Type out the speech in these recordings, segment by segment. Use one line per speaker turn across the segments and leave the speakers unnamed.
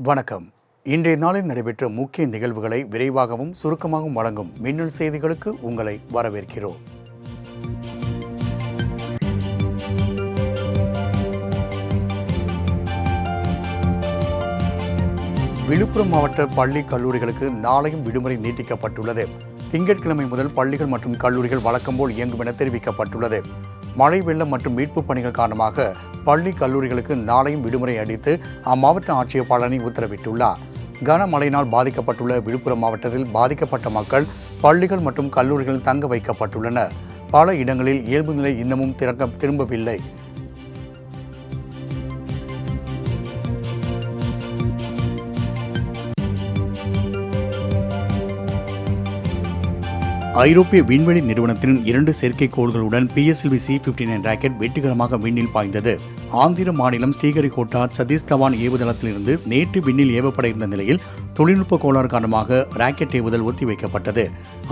வணக்கம். இன்றைய நாளில் நடைபெற்ற முக்கிய நிகழ்வுகளை விரைவாகவும் சுருக்கமாகவும் வழங்கும் மின்னல் செய்திகளுக்கு உங்களை வரவேற்கிறோம். விழுப்புரம் மாவட்ட பள்ளி கல்லூரிகளுக்கு நாளையும் விடுமுறை நீட்டிக்கப்பட்டுள்ளது. திங்கட்கிழமை முதல் பள்ளிகள் மற்றும் கல்லூரிகள் வழக்கம்போல் இயங்கும் என தெரிவிக்கப்பட்டுள்ளது. மழை வெள்ளம் மற்றும் மீட்புப் பணிகள் காரணமாக பள்ளி கல்லூரிகளுக்கு நாளையும் விடுமுறை அளித்து அம்மாவட்ட ஆட்சியர் பழனி உத்தரவிட்டுள்ளார். கனமழையினால் பாதிக்கப்பட்டுள்ள விழுப்புரம் மாவட்டத்தில் பாதிக்கப்பட்ட மக்கள் பள்ளிகள் மற்றும் கல்லூரிகளில் தங்க வைக்கப்பட்டுள்ளனர். பல இடங்களில் இயல்பு நிலை இன்னமும் திரும்பவில்லை. ஐரோப்பிய விண்வெளி நிறுவனத்தின் 2 செயற்கைக்கோள்களுடன் PSLV C-59 ராக்கெட் வெற்றிகரமாக விண்ணில் பாய்ந்தது. ஆந்திர மாநிலம் ஸ்ரீஹரிகோட்டா சதீஷ் தவான் ஏவுதளத்திலிருந்து நேற்று விண்ணில் ஏவப்பட இருந்த நிலையில் தொழில்நுட்ப கோளாறு காரணமாக ராக்கெட் ஏவுதல் ஒத்திவைக்கப்பட்டது.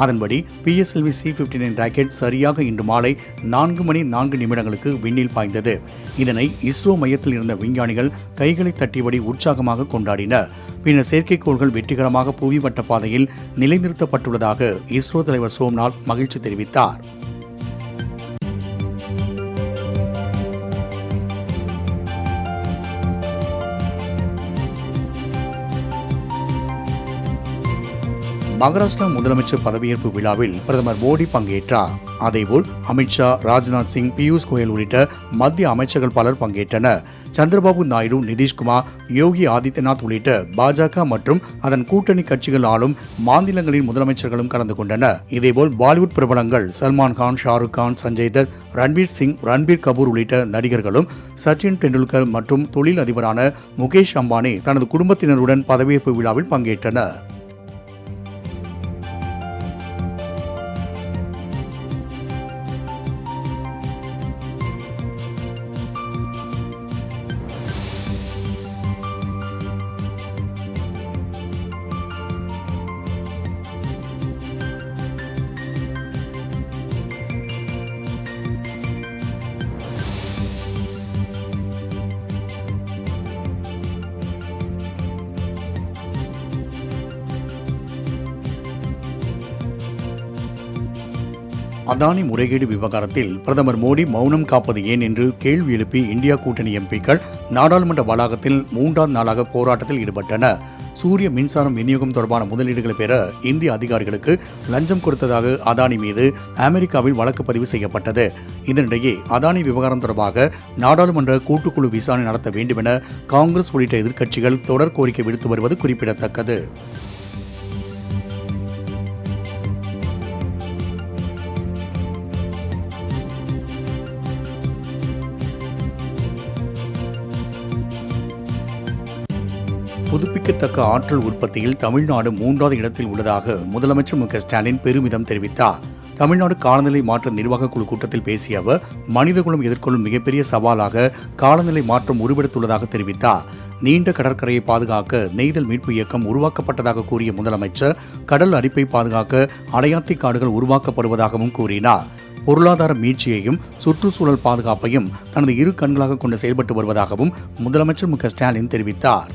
அதன்படி PSLV C-59 ராக்கெட் சரியாக இன்று மாலை 4:04 விண்ணில் பாய்ந்தது. இதனை இஸ்ரோ மையத்தில் இருந்த விஞ்ஞானிகள் கைகளை தட்டியபடி உற்சாகமாக கொண்டாடினர். பின்னர் செயற்கைக்கோள்கள் வெற்றிகரமாக புவி வட்ட பாதையில் நிலைநிறுத்தப்பட்டுள்ளதாக இஸ்ரோ தலைவர் சோம்நாத் மகிழ்ச்சி தெரிவித்தார். மகாராஷ்டிரா முதலமைச்சர் பதவியேற்பு விழாவில் பிரதமர் மோடி பங்கேற்றார். அதேபோல் அமித்ஷா, ராஜ்நாத் சிங், பியூஷ் கோயல் உள்ளிட்ட மத்திய அமைச்சர்கள் பலர் பங்கேற்றனர். சந்திரபாபு நாயுடு, நிதிஷ்குமார், யோகி ஆதித்யநாத் உள்ளிட்ட பாஜக மற்றும் அதன் கூட்டணி கட்சிகள் ஆளும் மாநிலங்களின் முதலமைச்சர்களும் கலந்து கொண்டனர். இதேபோல் பாலிவுட் பிரபலங்கள் சல்மான் கான், ஷாருக் கான், சஞ்சய் தத், ரன்வீர் சிங், ரன்பீர் கபூர் உள்ளிட்ட நடிகர்களும் சச்சின் டெண்டுல்கர் மற்றும் தொழில் அதிபரான முகேஷ் அம்பானி தனது குடும்பத்தினருடன் பதவியேற்பு விழாவில் பங்கேற்றனர். அதானி முறைகேடு விவகாரத்தில் பிரதமர் மோடி மௌனம் காப்பது ஏன் என்று கேள்வி எழுப்பி இந்தியா கூட்டணி எம்பிக்கள் நாடாளுமன்ற வளாகத்தில் 3வது நாளாக போராட்டத்தில் ஈடுபட்டனர். சூரிய மின்சாரம் விநியோகம் தொடர்பான முதலீடுகளை பெற இந்திய அதிகாரிகளுக்கு லஞ்சம் கொடுத்ததாக அதானி மீது அமெரிக்காவில் வழக்கு பதிவு செய்யப்பட்டது. இதனிடையே அதானி விவகாரம் தொடர்பாக நாடாளுமன்ற கூட்டுக்குழு விசாரணை நடத்த வேண்டும் என காங்கிரஸ் உள்ளிட்ட எதிர்க்கட்சிகள் தொடர் கோரிக்கை விடுத்து வருவது குறிப்பிடத்தக்கது. புதுப்பிக்கத்தக்க ஆற்றல் உற்பத்தியில் தமிழ்நாடு 3வது இடத்தில் உள்ளதாக முதலமைச்சர் மு.க. ஸ்டாலின் பெருமிதம் தெரிவித்தார். தமிழ்நாடு காலநிலை மாற்ற நிர்வாக குழு கூட்டத்தில் பேசிய அவர், மனிதகுலம் எதிர்கொள்ளும் மிகப்பெரிய சவாலாக காலநிலை மாற்றம் உருவெடுத்துள்ளதாக தெரிவித்தார். நீண்ட கடற்கரையை பாதுகாக்க நெய்தல் மீட்பு இயக்கம் உருவாக்கப்பட்டதாக கூறிய முதலமைச்சர், கடல் அரிப்பை பாதுகாக்க அடையாத்தி காடுகள் உருவாக்கப்படுவதாகவும் கூறினார். பொருளாதார மீட்சியையும் சுற்றுச்சூழல் பாதுகாப்பையும் தனது இரு கண்களாக கொண்டு செயல்பட்டு வருவதாகவும் முதலமைச்சர் மு.க. ஸ்டாலின் தெரிவித்தார்.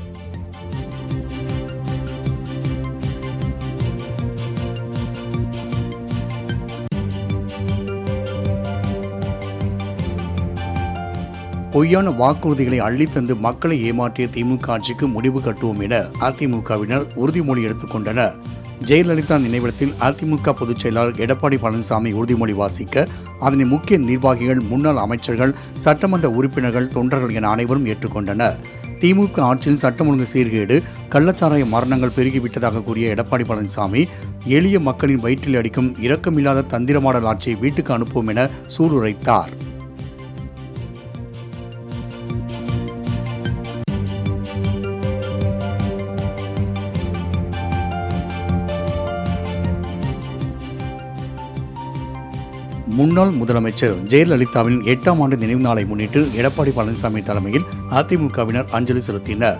பொய்யான வாக்குறுதிகளை அள்ளித்தந்து மக்களை ஏமாற்றிய திமுக ஆட்சிக்கு முடிவு கட்டுவோம் என அதிமுகவினர் உறுதிமொழி எடுத்துக் கொண்டனர். ஜெயலலிதா நினைவிடத்தில் அதிமுக பொதுச் செயலாளர் எடப்பாடி பழனிசாமி உறுதிமொழி வாசிக்க அதனை முக்கிய நிர்வாகிகள், முன்னாள் அமைச்சர்கள், சட்டமன்ற உறுப்பினர்கள், தொண்டர்கள் என அனைவரும் ஏற்றுக்கொண்டனர். திமுக ஆட்சியில் சட்டம் ஒழுங்கு சீர்கேடு, கள்ளச்சாராய மரணங்கள் பெருகிவிட்டதாக கூறிய எடப்பாடி பழனிசாமி, எளிய மக்களின் வயிற்றில் அடிக்கும் இரக்கமில்லாத தந்திரமாடல் ஆட்சியை வீட்டுக்கு அனுப்புவோம் என சூளுரைத்தார். முன்னாள் முதலமைச்சர் ஜெயலலிதாவின் 8ஆம் ஆண்டு நினைவு நாளை முன்னிட்டு எடப்பாடி பழனிசாமி தலைமையில் அதிமுகவினர் அஞ்சலி செலுத்தினர்.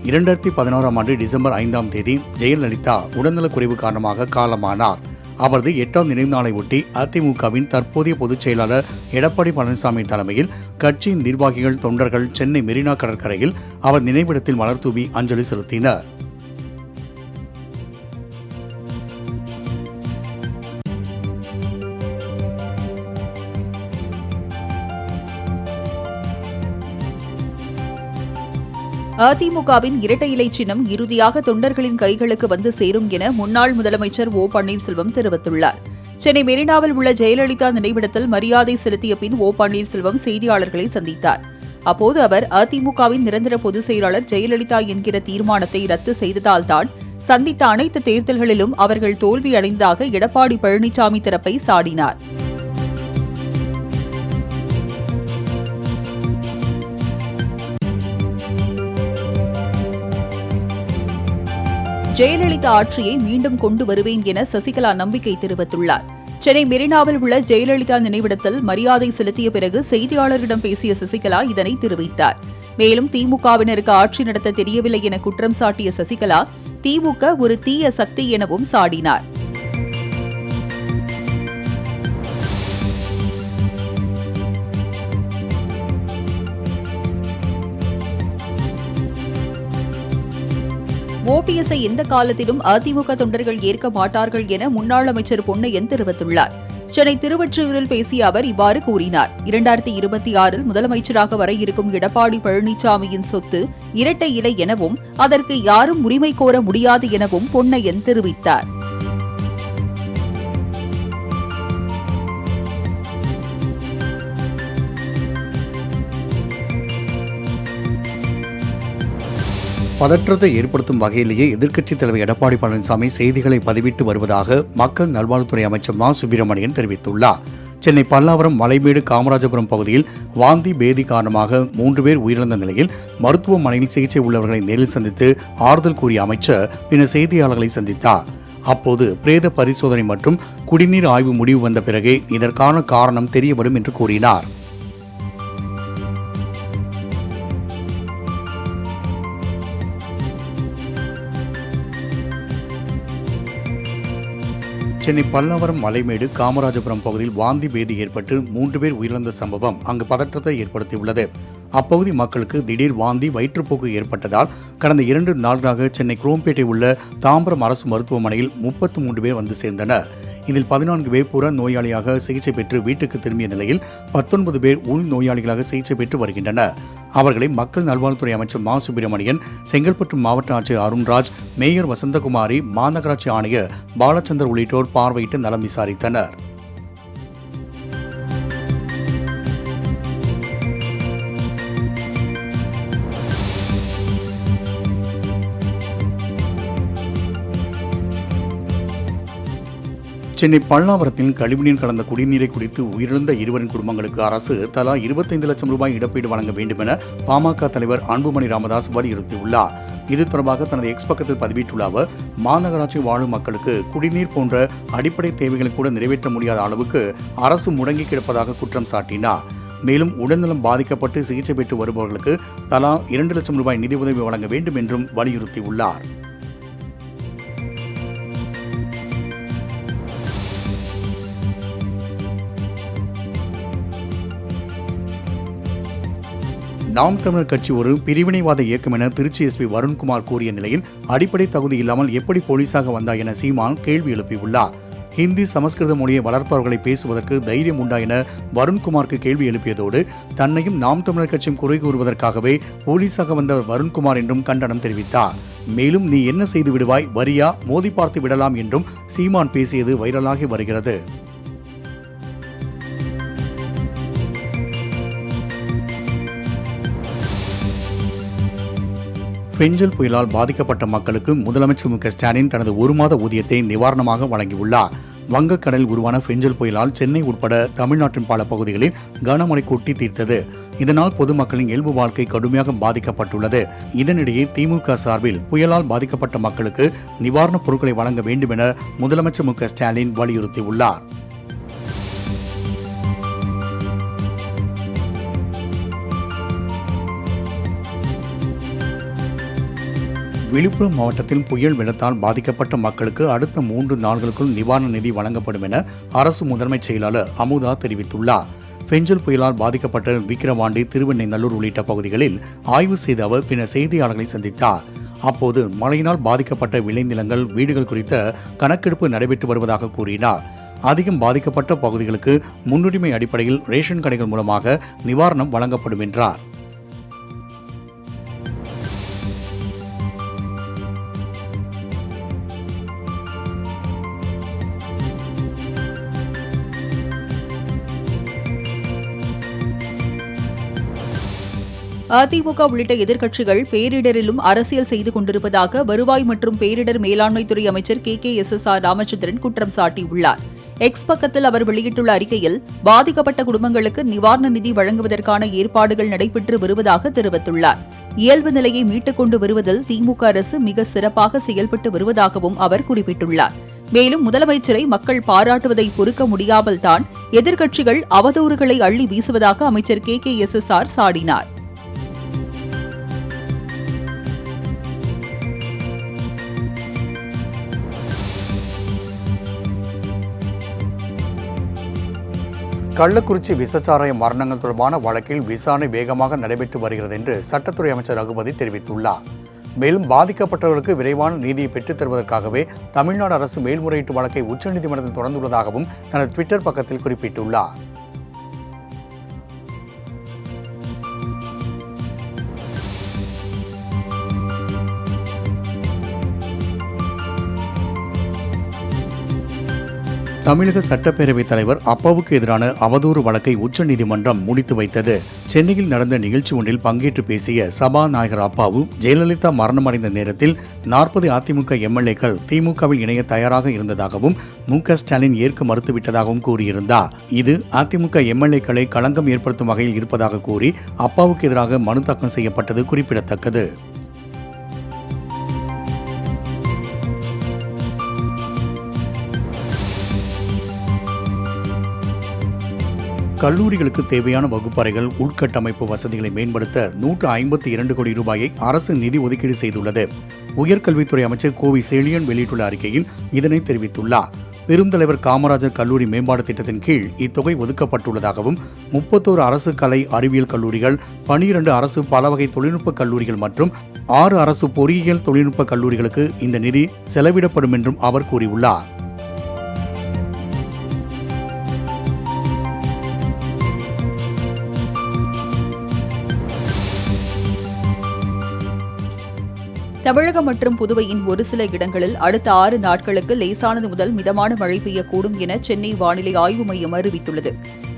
2016ஆம் ஆண்டு டிசம்பர் 5ஆம் தேதி ஜெயலலிதா உடல்நலக்குறைவு காரணமாக காலமானார். அவரது 8ஆம் நினைவு நாளை ஒட்டி அதிமுகவின் தற்போதைய பொதுச் செயலாளர் எடப்பாடி பழனிசாமி தலைமையில் கட்சியின் நிர்வாகிகள், தொண்டர்கள் சென்னை மெரினா கடற்கரையில் அவர் நினைவிடத்தில் மலர்தூவி அஞ்சலி செலுத்தினர்.
அதிமுகவின் இரட்டை இலை சின்னம் இறுதியாக தொண்டர்களின் கைகளுக்கு வந்து சேரும் என முன்னாள் முதலமைச்சர் ஓ பன்னீர்செல்வம் தெரிவித்துள்ளார். சென்னை மெரினாவில் உள்ள ஜெயலலிதா நினைவிடத்தில் மரியாதை செலுத்திய பின் ஓ பன்னீர்செல்வம் செய்தியாளர்களை சந்தித்தார். அப்போது அவர் அதிமுகவின் நிரந்தர பொதுச் செயலாளர் ஜெயலலிதா என்கிற தீர்மானத்தை ரத்து செய்ததால்தான் சந்தித்த அனைத்து தேர்தல்களிலும் அவர்கள் தோல்வியடைந்ததாக எடப்பாடி பழனிசாமி தரப்பை சாடினார். ஜெயலலிதா ஆட்சியை மீண்டும் கொண்டு வருவேன் என சசிகலா நம்பிக்கை தெரிவித்துள்ளார். சென்னை மெரினாவில் உள்ள ஜெயலலிதா நினைவிடத்தில் மரியாதை செலுத்திய பிறகு செய்தியாளர்களிடம் பேசிய சசிகலா இதனை தெரிவித்தார். மேலும் திமுகவினருக்கு ஆட்சி நடத்த தெரியவில்லை என குற்றம் சாட்டிய சசிகலா திமுக ஒரு தீய சக்தி எனவும் சாடினார். ஓபிஎஸ்ஐ எந்த காலத்திலும் அதிமுக தொண்டர்கள் ஏற்க மாட்டார்கள் என முன்னாள் அமைச்சர் பொன்னையன் தெரிவித்துள்ளார். சென்னை திருவொற்றியூரில் பேசிய அவர் இவ்வாறு கூறினார். 2026 முதலமைச்சராக வர இருக்கும் எடப்பாடி பழனிசாமியின் சொத்து இரட்டை இலை எனவும் அதற்கு யாரும் உரிமை கோர முடியாது எனவும் பொன்னையன் தெரிவித்தார்.
பதற்றத்தை ஏற்படுத்தும் வகையிலேயே எதிர்க்கட்சித் தலைவர் எடப்பாடி பழனிசாமி செய்திகளை பதிவிட்டு வருவதாக மக்கள் நல்வாழ்வுத்துறை அமைச்சர் மா. சுப்பிரமணியன் தெரிவித்துள்ளார். சென்னை பல்லாவரம், மலைமேடு, காமராஜபுரம் பகுதியில் வாந்தி பேதி காரணமாக 3 பேர் உயிரிழந்த நிலையில் மருத்துவமனையில் சிகிச்சை உள்ளவர்களை நேரில் சந்தித்து ஆறுதல் கூறிய அமைச்சர் பின்னர் செய்தியாளர்களை சந்தித்தார். அப்போது பிரேத பரிசோதனை மற்றும் குடிநீர் ஆய்வு முடிவு வந்த பிறகே இதற்கான காரணம் தெரியவரும் என்று கூறினார். சென்னை பல்லாவரம், மலைமேடு, காமராஜபுரம் பகுதியில் வாந்தி பேதி ஏற்பட்டு 3 பேர் உயிரிழந்த சம்பவம் அங்கு பதற்றத்தை ஏற்படுத்தியுள்ளது. அப்பகுதி மக்களுக்கு திடீர் வாந்தி, வயிற்றுப்போக்கு ஏற்பட்டதால் கடந்த 2 நாட்களாக சென்னை குரோம்பேட்டை உள்ள தாம்பரம் அரசு மருத்துவமனையில் 33 பேர் வந்து சேர்ந்தனர். இதில் 14 பேர் புற நோயாளியாக சிகிச்சை பெற்று வீட்டுக்கு திரும்பிய நிலையில் 19 பேர் உள் நோயாளிகளாக சிகிச்சை பெற்று வருகின்றனர். அவர்களை மக்கள் நல்வாழ்வுத்துறை அமைச்சர் மா. சுப்பிரமணியன், செங்கல்பட்டு மாவட்ட ஆட்சியர் அருண்ராஜ், மேயர் வசந்தகுமாரி, மாநகராட்சி ஆணையர் பாலச்சந்தர் உள்ளிட்டோர் பார்வையிட்டு நலம் விசாரித்தனர். சென்னை பல்லாவரத்தில் கழிவுநீர் கலந்த குடிநீரை குடித்து உயிரிழந்த 2 குடும்பங்களுக்கு அரசு தலா 25 லட்சம் ரூபாய் இழப்பீடு வழங்க வேண்டும் என பாமக தலைவர் அன்புமணி ராமதாஸ் வலியுறுத்தியுள்ளார். இது தொடர்பாக தனது எக்ஸ் பக்கத்தில் பதிவிட்டுள்ள அவர், மாநகராட்சி வாழும் மக்களுக்கு குடிநீர் போன்ற அடிப்படை தேவைகளை கூட நிறைவேற்ற முடியாத அளவுக்கு அரசு முடங்கி கிடப்பதாக குற்றம் சாட்டினார். மேலும் உடல்நலம் பாதிக்கப்பட்டு சிகிச்சை பெற்று வருபவர்களுக்கு தலா 2 லட்சம் ரூபாய் நிதி உதவி வழங்க வேண்டும் என்றும் வலியுறுத்தியுள்ளார். நாம் தமிழர் கட்சி ஒரு பிரிவினைவாத இயக்கம் என திருச்சி எஸ்பி வருண்குமார் கூறிய நிலையில் அடிப்படை தகுதி இல்லாமல் எப்படி போலீஸாக வந்தார் என சீமான் கேள்வி எழுப்பியுள்ளார். ஹிந்தி, சமஸ்கிருத மொழியை வளர்ப்பவர்களை பேசுவதற்கு தைரியம் உண்டா என வருண்குமாருக்கு கேள்வி எழுப்பியதோடு தன்னையும் நாம் தமிழர் கட்சியும் குறை கூறுவதற்காகவே போலீஸாக வந்த வருண்குமார் என்றும் கண்டனம் தெரிவித்தார். மேலும் நீ என்ன செய்து விடுவாய், வரியா, மோதி பார்த்து விடலாம் என்றும் சீமான் பேசியது வைரலாகி வருகிறது. பெஞ்சல் புயலால் பாதிக்கப்பட்ட மக்களுக்கு முதலமைச்சர் மு. ஸ்டாலின் தனது 1 மாத ஊதியத்தை நிவாரணமாக வழங்கியுள்ளார். வங்கக்கடலில் உருவான பெஞ்சல் புயலால் சென்னை உட்பட தமிழ்நாட்டின் பல பகுதிகளில் கனமழை கொட்டி தீர்த்தது. இதனால் பொதுமக்களின் இயல்பு வாழ்க்கை கடுமையாக பாதிக்கப்பட்டுள்ளது. இதனிடையே திமுக சார்பில் புயலால் பாதிக்கப்பட்ட மக்களுக்கு நிவாரணப் பொருட்களை வழங்க வேண்டும் என முதலமைச்சர் மு. ஸ்டாலின் வலியுறுத்தியுள்ளார். விழுப்புரம் மாவட்டத்தில் புயல் வெள்ளத்தால் பாதிக்கப்பட்ட மக்களுக்கு அடுத்த 3 நாட்களுக்குள் நிவாரண நிதி வழங்கப்படும் என அரசு முதன்மைச் செயலாளர் அமுதா தெரிவித்துள்ளார். பெஞ்சல் புயலால் பாதிக்கப்பட்ட விக்கிரவாண்டி, திருவெண்ணெய்நல்லூர் உள்ளிட்ட பகுதிகளில் ஆய்வு செய்த அவர் பின்னர் செய்தியாளர்களை சந்தித்தார். அப்போது மழையினால் பாதிக்கப்பட்ட விளைநிலங்கள், வீடுகள் குறித்த கணக்கெடுப்பு நடைபெற்று வருவதாக கூறினார். அதிகம் பாதிக்கப்பட்ட பகுதிகளுக்கு முன்னுரிமை அடிப்படையில் ரேஷன் கடைகள் மூலமாக நிவாரணம் வழங்கப்படும் என்றார்.
அதிமுக உள்ளிட்ட எதிர்க்கட்சிகள் பேரிடரிலும் அரசியல் செய்து கொண்டிருப்பதாக வருவாய் மற்றும் பேரிடர் மேலாண்மைத்துறை அமைச்சர் KKSSR ராமச்சந்திரன் குற்றம் சாட்டியுள்ளார். எக்ஸ் பக்கத்தில் அவர் வெளியிட்டுள்ள அறிக்கையில் பாதிக்கப்பட்ட குடும்பங்களுக்கு நிவாரண நிதி வழங்குவதற்கான ஏற்பாடுகள் நடைபெற்று வருவதாக தெரிவித்துள்ளார். இயல்பு நிலையை மீட்டுக் கொண்டு வருவதில் திமுக அரசு மிக சிறப்பாக செயல்பட்டு வருவதாகவும் அவர் குறிப்பிட்டுள்ளார். மேலும் முதலமைச்சரை மக்கள் பாராட்டுவதை பொறுக்க முடியாமல் தான் எதிர்க்கட்சிகள் அவதூறுகளை அள்ளி வீசுவதாக அமைச்சர் KKSSR சாடினார்.
கள்ளக்குறிச்சி விசச்சாராய மரணங்கள் தொடர்பான வழக்கில் விசாரணை வேகமாக நடைபெற்று வருகிறது என்று சட்டத்துறை அமைச்சர் ரகுபதி தெரிவித்துள்ளார். மேலும் பாதிக்கப்பட்டவர்களுக்கு விரைவான நீதியை பெற்றுத் தருவதற்காகவே தமிழ்நாடு அரசு மேல்முறையீட்டு வழக்கை உச்சநீதிமன்றத்தில் தொடர்ந்துள்ளதாகவும் தனது ட்விட்டர் பக்கத்தில் குறிப்பிட்டுள்ளார். தமிழக சட்டப்பேரவைத் தலைவர் அப்பாவுக்கு எதிரான அவதூறு வழக்கை உச்சநீதிமன்றம் முடித்து வைத்தது. சென்னையில் நடந்த நிகழ்ச்சி ஒன்றில் பங்கேற்று பேசிய சபாநாயகர் அப்பாவு, ஜெயலலிதா மரணமடைந்த நேரத்தில் 40 அதிமுக எம்எல்ஏக்கள் திமுகவில் இணைய தயாராக இருந்ததாகவும் MK ஸ்டாலின் ஏற்க மறுத்துவிட்டதாகவும் கூறியிருந்தார். இது அதிமுக எம்எல்ஏக்களை களங்கம் ஏற்படுத்தும் வகையில் இருப்பதாக கூறி அப்பாவுக்கு எதிராக மனு தாக்கல் செய்யப்பட்டது குறிப்பிடத்தக்கது. கல்லூரிகளுக்கு தேவையான வகுப்பறைகள், உள்கட்டமைப்பு வசதிகளை மேம்படுத்த 152 கோடி ரூபாயை அரசு நிதி ஒதுக்கீடு செய்துள்ளது. உயர்கல்வித்துறை அமைச்சர் கோவி செழியன் வெளியிட்டுள்ள அறிக்கையில் இதனை தெரிவித்துள்ளார். பெருந்தலைவர் காமராஜர் கல்லூரி மேம்பாடு திட்டத்தின் கீழ் இத்தொகை ஒதுக்கப்பட்டுள்ளதாகவும் 31 அரசு கலை அறிவியல் கல்லூரிகள், 12 அரசு பலவகை தொழில்நுட்ப கல்லூரிகள் மற்றும் 6 அரசு பொறியியல் தொழில்நுட்ப கல்லூரிகளுக்கு இந்த நிதி செலவிடப்படும் என்றும் அவர் கூறியுள்ளார்.
தமிழகம் மற்றும் புதுவையின் ஒரு சில இடங்களில் அடுத்த 6 நாட்களுக்கு லேசானது முதல் மிதமான மழை பெய்யக்கூடும் என சென்னை வானிலை ஆய்வு மையம் அறிவித்துள்ளது.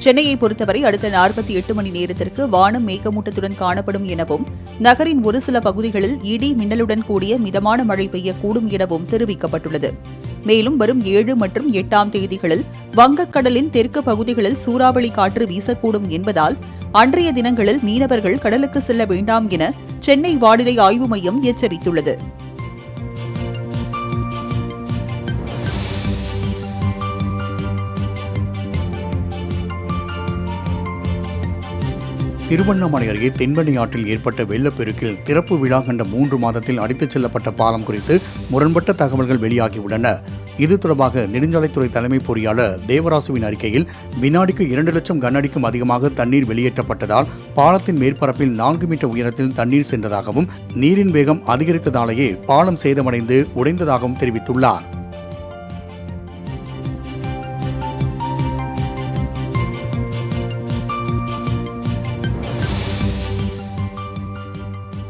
சென்னையை பொறுத்தவரை அடுத்த 48 மணி நேரத்திற்கு வானம் மேகமூட்டத்துடன் காணப்படும் எனவும், நகரின் ஒரு சில பகுதிகளில் இடி மின்னலுடன் கூடிய மிதமான மழை பெய்யக்கூடும் எனவும் தெரிவிக்கப்பட்டுள்ளது. மேலும் வரும் 7 மற்றும் 8ஆம் தேதிகளில் வங்கக்கடலின் தெற்கு பகுதிகளில் சூறாவளி காற்று வீசக்கூடும் என்பதால் அன்றைய தினங்களில் மீனவர்கள் கடலுக்கு செல்ல வேண்டாம் என சென்னை வானிலை ஆய்வு மையம் எச்சரித்துள்ளது.
திருவண்ணாமலை அருகே தென்பெண்ணை ஆற்றில் ஏற்பட்ட வெள்ளப்பெருக்கில் திறப்பு விழா கண்ட 3 மாதத்தில் அடித்துச் செல்லப்பட்ட பாலம் குறித்து முரண்பட்ட தகவல்கள் வெளியாகியுள்ளன. இது தொடர்பாக நெடுஞ்சாலைத்துறை தலைமை பொறியாளர் தேவராசுவின் அறிக்கையில், வினாடிக்கு 2 லட்சம் கனஅடிக்கும் அதிகமாக தண்ணீர் வெளியேற்றப்பட்டதால் பாலத்தின் மேற்பரப்பில் 4 மீட்டர் உயரத்தில் தண்ணீர் சென்றதாகவும், நீரின் வேகம் அதிகரித்ததாலேயே பாலம் சேதமடைந்து உடைந்ததாகவும் தெரிவித்துள்ளார்.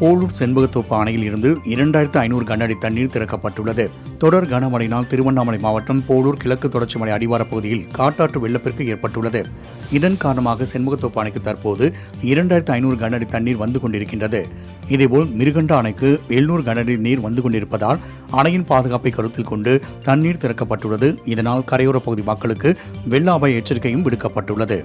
போலூர் செண்பகத்தோப்பு அணையில் இருந்து 2500 கனஅடி தண்ணீர் திறக்கப்பட்டுள்ளது. தொடர் கனமழையினால் திருவண்ணாமலை மாவட்டம் போலூர் கிழக்கு தொடர்ச்சி மலை அடிவாரப் பகுதியில் காட்டாற்று வெள்ளப்பெருக்கு ஏற்பட்டுள்ளது. இதன் காரணமாக செண்பகத்தோப்பு அணைக்கு தற்போது 2500 கனஅடி தண்ணீர் வந்து கொண்டிருக்கின்றது. இதேபோல் மிருகண்டா அணைக்கு 700 கனஅடி நீர் வந்து கொண்டிருப்பதால் அணையின் பாதுகாப்பை கருத்தில் கொண்டு தண்ணீர் திறக்கப்பட்டுள்ளது. இதனால் கரையோர பகுதி மக்களுக்கு வெள்ள அபாய எச்சரிக்கையும் விடுக்கப்பட்டுள்ளது.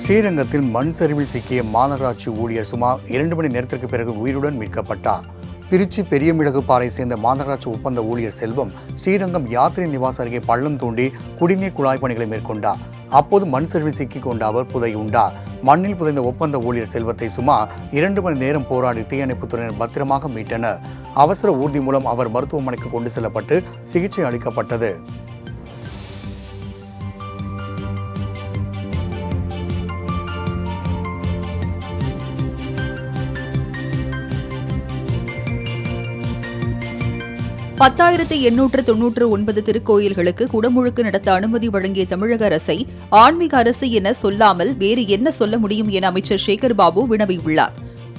ஸ்ரீரங்கத்தில் மண் சரிவில் சிக்கிய மாநகராட்சி ஊழியர் சுமார் 2 மணி நேரத்திற்கு பிறகு உயிருடன் மீட்கப்பட்டார். திருச்சி பெரியமிளகுப்பாறை சேர்ந்த மாநகராட்சி ஒப்பந்த ஊழியர் செல்வம் ஸ்ரீரங்கம் யாத்திரை நிவாஸ் அருகே பள்ளம் தோண்டி குடிநீர் குழாய் பணிகளை மேற்கொண்டார். அப்போது மண் சரிவில் சிக்கிக் கொண்ட அவர் புதையுண்டார். மண்ணில் புதைந்த ஒப்பந்த ஊழியர் செல்வத்தை சுமார் 2 மணி நேரம் போராடி தீயணைப்புத்துறையினர் பத்திரமாக மீட்டனர். அவசர ஊர்தி மூலம் அவர் மருத்துவமனைக்கு கொண்டு செல்லப்பட்டு சிகிச்சை அளிக்கப்பட்டது.
$10,899 திருக்கோயில்களுக்கு குடமுழுக்கு நடத்த அனுமதி வழங்கிய தமிழக அரசை ஆன்மீக அரசு என சொல்லாமல் வேறு என்ன சொல்ல முடியும் என அமைச்சர் சேகர்பாபு வினவியுள்ளார்.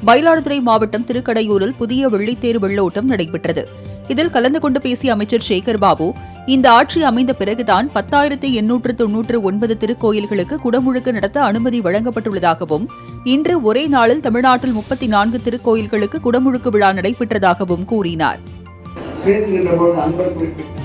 மயிலாடுதுறை மாவட்டம் திருக்கடையூரில் புதிய வெள்ளித்தேர் வெள்ளோட்டம் நடைபெற்றது. இதில் கலந்து கொண்டு பேசிய அமைச்சர் சேகர்பாபு, இந்த ஆட்சி அமைந்த பிறகுதான் 10,899 திருக்கோயில்களுக்கு குடமுழுக்கு நடத்த அனுமதி வழங்கப்பட்டுள்ளதாகவும், இன்று ஒரே நாளில் தமிழ்நாட்டில் 34 திருக்கோயில்களுக்கு குடமுழுக்கு விழா நடைபெற்றதாகவும் கூறினார்.
பேசுகின்ற பொழுது அன்பர் குறிப்பிட்டார்.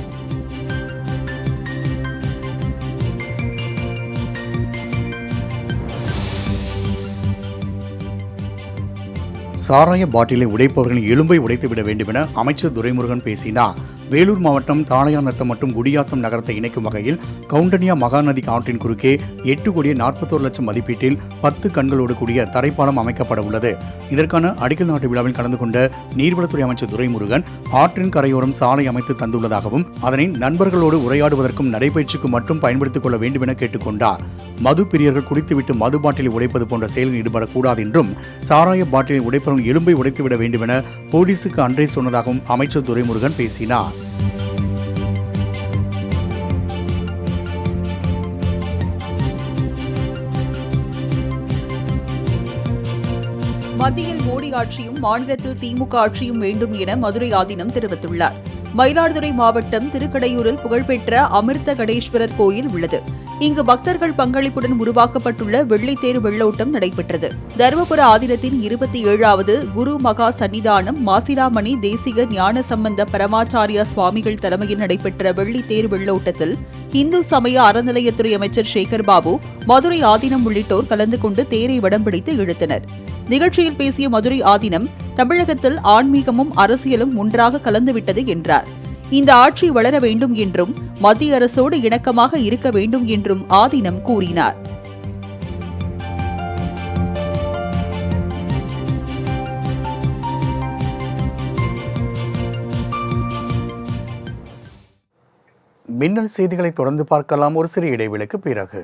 சாராய பாட்டிலை உடைப்பவர்களின் எலும்பை உடைத்துவிட வேண்டும் என அமைச்சர் துரைமுருகன் பேசினார். வேலூர் மாவட்டம் தாளையாநத்தம் மற்றும் குடியாத்தம் நகரத்தை இணைக்கும் வகையில் கவுண்டனியா மகாநதி ஆற்றின் குறுக்கே 8,41,00,000 மதிப்பீட்டில் 10 கண்களோடு கூடிய தரைப்பாலம் அமைக்கப்பட உள்ளது. இதற்கான அடிக்கல் நாட்டு விழாவில் கலந்து கொண்ட நீர்வளத்துறை அமைச்சர் துரைமுருகன் ஆற்றின் கரையோரம் சாலை அமைத்து தந்துள்ளதாகவும், அதனை நண்பர்களோடு உரையாடுவதற்கும் நடைபயிற்சிக்கு மட்டும் பயன்படுத்திக் கொள்ள வேண்டும் என கேட்டுக்கொண்டார். மது பிரியர்கள் குடித்துவிட்டு மது பாட்டிலை உடைப்பது போன்ற செயலில் ஈடுபடக்கூடாது என்றும், சாராய பாட்டிலை உடைப்பவர்கள் எலும்பை உடைத்துவிட வேண்டும் என போலீசுக்கு அன்றே சொன்னதாகவும் அமைச்சர் துரைமுருகன் பேசினார்.
மத்தியில் மோடி ஆட்சியும் மாநிலத்தில் திமுக ஆட்சியும் வேண்டும் என மதுரை ஆதீனம் தெரிவித்துள்ளார். மயிலாடுதுறை மாவட்டம் திருக்கடையூரில் புகழ்பெற்ற அமிர்த கடேஸ்வரர் கோயில் உள்ளது. இங்கு பக்தர்கள் பங்களிப்புடன் உருவாக்கப்பட்டுள்ள வெள்ளித்தேர் வெள்ளோட்டம் நடைபெற்றது. தருமபுர ஆதீனத்தின் 27வது குரு மகா சன்னிதானம் மாசிலாமணி தேசிக ஞான சம்பந்த பரமாச்சாரியா சுவாமிகள் தலைமையில் நடைபெற்ற வெள்ளித்தேர் வெள்ளோட்டத்தில் இந்து சமய அறநிலையத்துறை அமைச்சர் சேகர்பாபு, மதுரை ஆதீனம் உள்ளிட்டோர் கலந்து கொண்டு தேரை வடம் பிடித்து இழுத்தனர். நிகழ்ச்சியில் பேசிய மதுரை ஆதீனம், தமிழகத்தில் ஆன்மீகமும் அரசியலும் ஒன்றாக கலந்துவிட்டது என்றார். இந்த ஆட்சி வளர வேண்டும் என்றும் மத்திய அரசோடு இணக்கமாக இருக்க வேண்டும் என்றும் ஆதீனம் கூறினார்.
மின்னல் செய்திகளை தொடர்ந்து பார்க்கலாம் ஒரு சிறிய இடைவேளைக்கு பிறகு.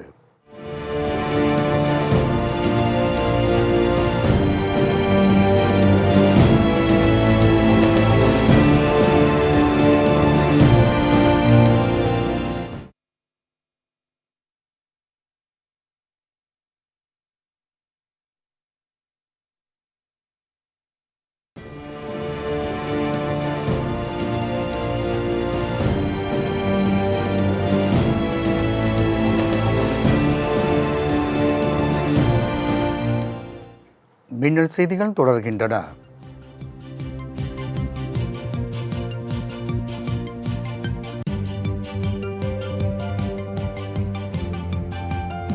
மின்னல் செய்திகள் தொடர்கின்றன.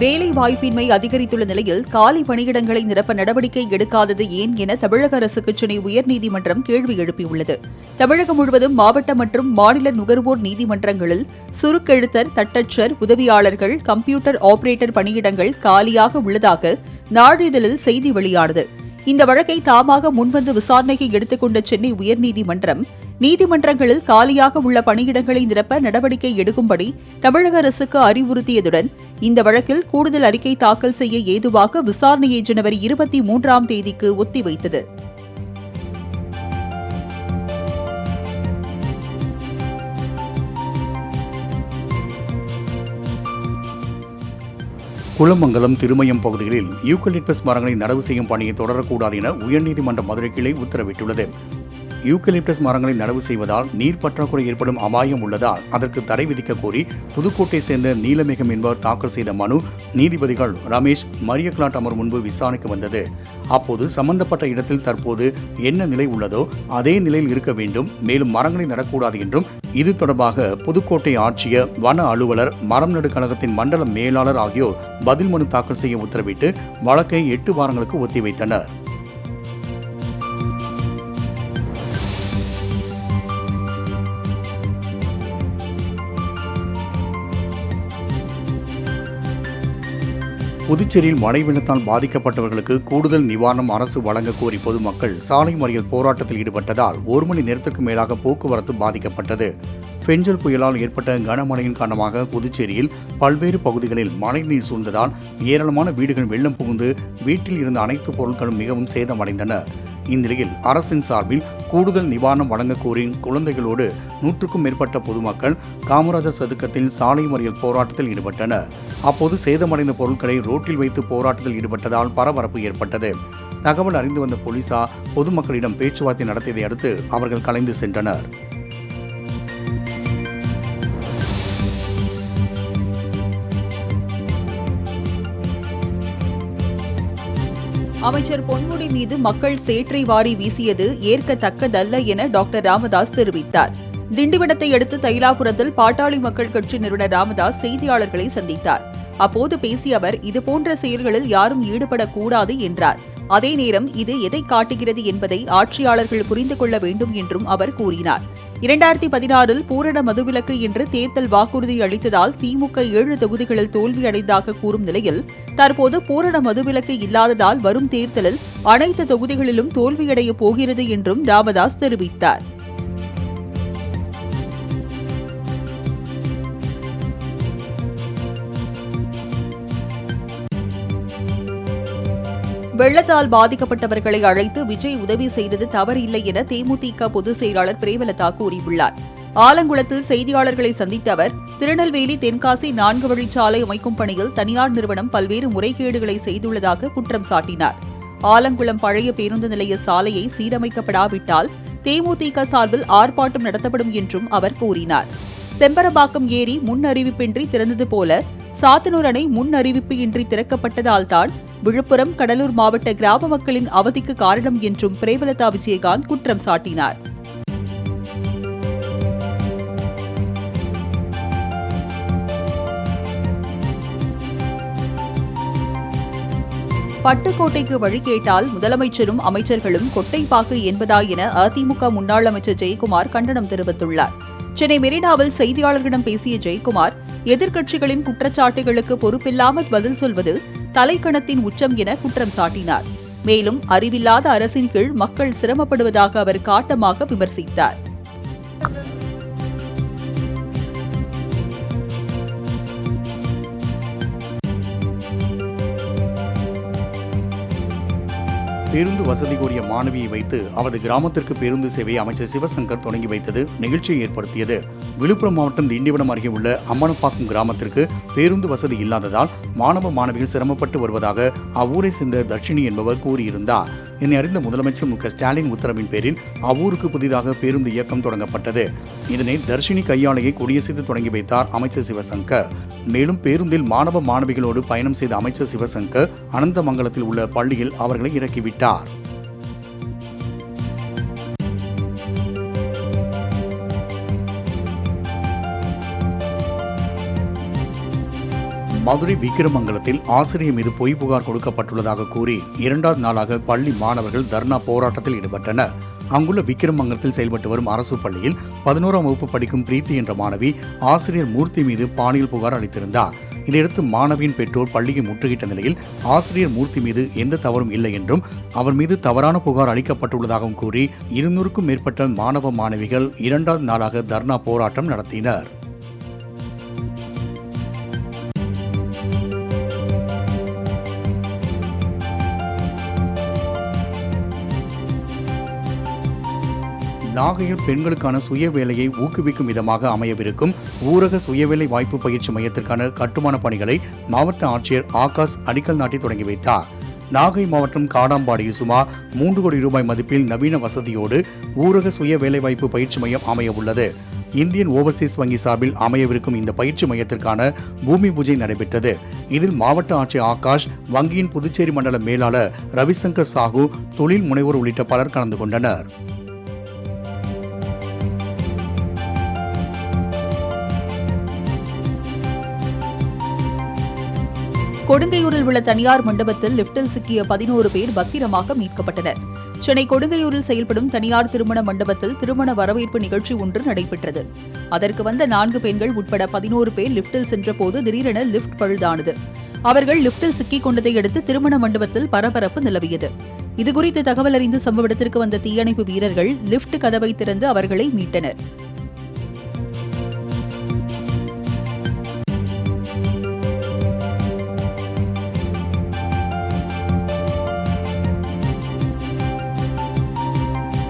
வேலை வாய்ப்பின்மை அதிகரித்துள்ள நிலையில் காலி பணியிடங்களை நிரப்ப நடவடிக்கை எடுக்காதது ஏன் என தமிழக அரசுக்கு சென்னை உயர்நீதிமன்றம் கேள்வி எழுப்பியுள்ளது. தமிழகம் முழுவதும் மாவட்ட மற்றும் மாநில நுகர்வோர் நீதிமன்றங்களில் சுருக்கெழுத்தர், தட்டச்சர், உதவியாளர்கள், கம்ப்யூட்டர் ஆபரேட்டர் பணியிடங்கள் காலியாக உள்ளதாக நாளிதழில் செய்தி வெளியானது. இந்த வழக்கை தாமாக முன்வந்து விசாரணைக்கு எடுத்துக்கொண்ட சென்னை உயர்நீதிமன்றம், நீதிமன்றங்களில் காலியாக உள்ள பணியிடங்களை நிரப்ப நடவடிக்கை எடுக்கும்படி தமிழக அரசுக்கு அறிவுறுத்தியதுடன், இந்த வழக்கில் கூடுதல் அறிக்கை தாக்கல் செய்ய ஏதுவாக விசாரணையை ஜனவரி 23ஆம் தேதிக்கு ஒத்திவைத்தது.
குளமங்கலம், திருமயம் பகுதிகளில் யூக்கலிப்டஸ் மரங்களை நடவு செய்யும் பணியை தொடரக்கூடாது என உயர்நீதிமன்ற மதுரை கிளை உத்தரவிட்டுள்ளது. யூக்கலிப்டஸ் மரங்களை நடவு செய்வதால் நீர் பற்றாக்குறை ஏற்படும் அபாயம் உள்ளதால் அதற்கு தடை விதிக்க கோரி புதுக்கோட்டை சேர்ந்த நீலமேகம் என்பவர் தாக்கல் செய்த மனு நீதிபதிகள் ரமேஷ் மரியக்லாட் அமர் முன்பு விசாரணைக்கு வந்தது. அப்போது சம்பந்தப்பட்ட இடத்தில் தற்போது என்ன நிலை உள்ளதோ அதே நிலையில் இருக்க வேண்டும், மேலும் மரங்களை நடக்கூடாது என்றும் இது தொடர்பாக புதுக்கோட்டை ஆட்சியர், வன அலுவலர், மரம் நடு கழகத்தின் மண்டல மேலாளர் ஆகியோர் பதில் மனு தாக்கல் செய்ய உத்தரவிட்டு வழக்கை 8 வாரங்களுக்கு ஒத்திவைத்தனர். புதுச்சேரியில் மழை வெள்ளத்தால் பாதிக்கப்பட்டவர்களுக்கு கூடுதல் நிவாரணம் அரசு வழங்க கோரி பொதுமக்கள் சாலை மறியல் போராட்டத்தில் ஈடுபட்டதால் 1 மணி நேரத்திற்கு மேலாக போக்குவரத்து பாதிக்கப்பட்டது. பெஞ்சல் புயலால் ஏற்பட்ட கனமழையின் காரணமாக புதுச்சேரியில் பல்வேறு பகுதிகளில் மழைநீர் சூழ்ந்ததால் ஏராளமான வீடுகள் வெள்ளம் புகுந்து வீட்டில் இருந்த அனைத்து பொருட்களும் மிகவும் சேதமடைந்தன. இந்நிலையில் அரசின் சார்பில் கூடுதல் நிவாரணம் வழங்க கோரி குழந்தைகளோடு 100க்கும் மேற்பட்ட பொதுமக்கள் காமராஜர் சதுக்கத்தில் சாலை மறியல் போராட்டத்தில் ஈடுபட்டனர். அப்போது சேதமடைந்த பொருட்களை ரோட்டில் வைத்து போராட்டத்தில் ஈடுபட்டதால் பரபரப்பு ஏற்பட்டது. தகவல் அறிந்து வந்த போலீசார் பொதுமக்களிடம் பேச்சுவார்த்தை நடத்தியதை அடுத்து அவர்கள் கலைந்து சென்றனர்.
அமைச்சர் பொன்முடி மீது மக்கள் சேற்றை வாரி வீசியது ஏற்கத்தக்கதல்ல என டாக்டர் ராமதாஸ் தெரிவித்தார். திண்டிவனத்தை அடுத்து தைலாபுரத்தில் பாட்டாளி மக்கள் கட்சி நிறுவனர் ராமதாஸ் செய்தியாளர்களை சந்தித்தார். அப்போது பேசிய அவர், இதுபோன்ற செயல்களில் யாரும் ஈடுபடக்கூடாது என்றார். அதே நேரம் இது எதை காட்டுகிறது என்பதை ஆட்சியாளர்கள் புரிந்து கொள்ள வேண்டும் என்றும் அவர் கூறினார். 2016 பூரண மதுவிலக்கு என்று தேர்தல் வாக்குறுதி அளித்ததால் திமுக 7 தொகுதிகளில் தோல்வியடைந்ததாக கூறும் நிலையில் தற்போது பூரண மதுவிலக்கு இல்லாததால் வரும் தேர்தலில் அனைத்து தொகுதிகளிலும் தோல்வியடைய போகிறது என்றும் ராமதாஸ் தெரிவித்தார். வெள்ளத்தால் பாதிக்கப்பட்டவர்களை அழைத்து விஜய் உதவி செய்தது தவறில்லை என தேமுதிக பொதுச் செயலாளர் பிரேமலதா கூறியுள்ளார். ஆலங்குளத்தில் செய்தியாளர்களை சந்தித்த அவர், திருநெல்வேலி தென்காசி 4 வழிச்சாலை அமைக்கும் பணியில் தனியார் நிறுவனம் பல்வேறு முறைகேடுகளை செய்துள்ளதாக குற்றம் சாட்டினார். ஆலங்குளம் பழைய பேருந்து நிலைய சாலையை சீரமைக்கப்படாவிட்டால் தேமுதிக சார்பில் ஆர்ப்பாட்டம் நடத்தப்படும் என்றும் அவர் கூறினார். செம்பரம்பாக்கம் ஏரி முன் அறிவிப்பின்றி திறந்தது போல சாத்தனூர் அணை முன் அறிவிப்பு இன்றி திறக்கப்பட்டதால்தான் விழுப்புரம், கடலூர் மாவட்ட கிராம மக்களின் அவதிக்கு காரணம் என்றும் பிரேமலதா விஜயகாந்த் குற்றம் சாட்டினார். பட்டுக்கோட்டைக்கு வழி கேட்டால் முதலமைச்சரும் அமைச்சர்களும் கொட்டைப்பாக்கு என்பதா என அதிமுக முன்னாள் அமைச்சர் ஜெயக்குமார் கண்டனம் தெரிவித்துள்ளார். சென்னை மெரினாவில் செய்தியாளர்களிடம் பேசிய ஜெயக்குமார், எதிர்க்கட்சிகளின் குற்றச்சாட்டுகளுக்கு பொறுப்பில்லாமல் பதில் சொல்வது தலைக்கணத்தின் உச்சம் என குற்றம் சாட்டினார். மேலும் அறிவில்லாத அரசின் கீழ் மக்கள் சிரமப்படுவதாக அவர் காட்டமாக விமர்சித்தார்.
பேருந்து வசதி கோரிய மாணவியை வைத்து அவரது கிராமத்திற்கு பேருந்து சேவையை அமைச்சர் சிவசங்கர் தொடங்கி வைத்தது நிகழ்ச்சியை ஏற்படுத்தியது. விழுப்புரம் மாவட்டம் திண்டிவனம் அருகே உள்ள அம்மனப்பாக்கம் கிராமத்திற்கு பேருந்து வசதி இல்லாததால் மாணவ மாணவிகள் சிரமப்பட்டு வருவதாக அவ்வூரை சேர்ந்த தர்ஷினி என்பவர் கூறியிருந்தார். இதனை அறிந்த முதலமைச்சர் மு க ஸ்டாலின் உத்தரவின் பேரில் அவ்வூருக்கு புதிதாக பேருந்து இயக்கம் தொடங்கப்பட்டது. இதனை தர்ஷினி கையாளையை கொடியசைத்து தொடங்கி வைத்தார் அமைச்சர் சிவசங்கர். மேலும் பேருந்தில் மாணவ மாணவிகளோடு பயணம் செய்த அமைச்சர் சிவசங்கர் அனந்தமங்கலத்தில் உள்ள பள்ளியில் அவர்களை இறக்கிவிட்டார். மதுரை விக்கிரமங்கலத்தில் ஆசிரியர் மீது பொய் புகார் கொடுக்கப்பட்டுள்ளதாக கூறி 2வது நாளாக பள்ளி மாணவர்கள் தர்ணா போராட்டத்தில் ஈடுபட்டனர். அங்குள்ள விக்கிரமங்கலத்தில் செயல்பட்டு வரும் அரசு பள்ளியில் 11ஆம் வகுப்பு படிக்கும் பிரீத்தி என்ற மாணவி ஆசிரியர் மூர்த்தி மீது பாலியல் புகார் அளித்திருந்தார். இதையடுத்து மாணவியின் பெற்றோர் பள்ளியை முற்றுகிட்ட நிலையில் ஆசிரியர் மூர்த்தி மீது எந்த தவறும் இல்லை என்றும் அவர் மீது தவறான புகார் அளிக்கப்பட்டுள்ளதாகவும் கூறி 200க்கும் மேற்பட்ட மாணவ மாணவிகள் 2வது நாளாக தர்ணா போராட்டம் நடத்தினர். நாகையில் பெண்களுக்கான சுய வேலையை ஊக்குவிக்கும் விதமாக அமையவிருக்கும் ஊரக சுயவேலை வாய்ப்பு பயிற்சி மையத்திற்கான கட்டுமான பணிகளை மாவட்ட ஆட்சியர் ஆகாஷ் அடிக்கல் நாட்டி தொடங்கி வைத்தார். நாகை மாவட்டம் காடாம்பாடியில் சுமார் 3 கோடி ரூபாய் மதிப்பில் நவீன வசதியோடு ஊரக சுய வேலைவாய்ப்பு பயிற்சி மையம் அமைய உள்ளது. இந்தியன் ஓவர்சீஸ் வங்கி சார்பில் அமையவிருக்கும் இந்த பயிற்சி மையத்திற்கான பூமி பூஜை நடைபெற்றது. இதில் மாவட்ட ஆட்சியர் ஆகாஷ், வங்கியின் புதுச்சேரி மண்டல மேலாளர் ரவிசங்கர் சாஹூ, தொழில் முனைவோர் உள்ளிட்ட பலர் கலந்து கொண்டனர்.
கொடுங்கையூரில் உள்ள தனியார் மண்டபத்தில் லிப்டில் சிக்கிய 11 பேர் பத்திரமாக மீட்கப்பட்டனர். சென்னை கொடுங்கையூரில் செயல்படும் தனியார் திருமண மண்டபத்தில் திருமண வரவேற்பு நிகழ்ச்சி ஒன்று நடைபெற்றது. அதற்கு வந்த 4 பெண்கள் உட்பட 11 பேர் லிப்டில் சென்றபோது திடீரென லிப்ட் பழுதானது. அவர்கள் லிப்டில் சிக்கிக் கொண்டதை அடுத்து திருமண மண்டபத்தில் பரபரப்பு நிலவியது. இதுகுறித்து தகவல் அறிந்து சம்பவ இடத்திற்கு வந்த தீயணைப்பு வீரர்கள் லிப்ட் கதவை திறந்து அவர்களை மீட்டனர்.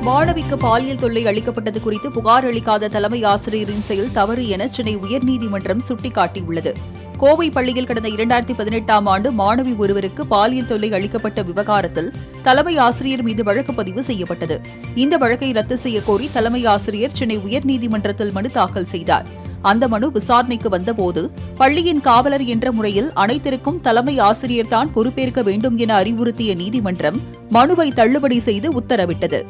மாணவிக்கு பாலியல் தொல்லை அளிக்கப்பட்டது குறித்து புகார் அளிக்காத தலைமை ஆசிரியரின் செயல் தவறு என சென்னை உயர்நீதிமன்றம் சுட்டிக்காட்டியுள்ளது. கோவை பள்ளியில் கடந்த 2018ஆம் ஆண்டு மாணவி ஒருவருக்கு பாலியல் தொல்லை அளிக்கப்பட்ட விவகாரத்தில் தலைமை ஆசிரியர் மீது வழக்கு பதிவு செய்யப்பட்டது. இந்த வழக்கை ரத்து செய்யக்கோரி தலைமை ஆசிரியர் சென்னை உயர்நீதிமன்றத்தில் மனு தாக்கல் செய்தார். அந்த மனு விசாரணைக்கு வந்தபோது பள்ளியின் காவலர் என்ற முறையில் அனைத்திற்கும் தலைமை ஆசிரியர்தான் பொறுப்பேற்க வேண்டும் என அறிவுறுத்திய நீதிமன்றம் மனுவை தள்ளுபடி செய்து உத்தரவிட்டது.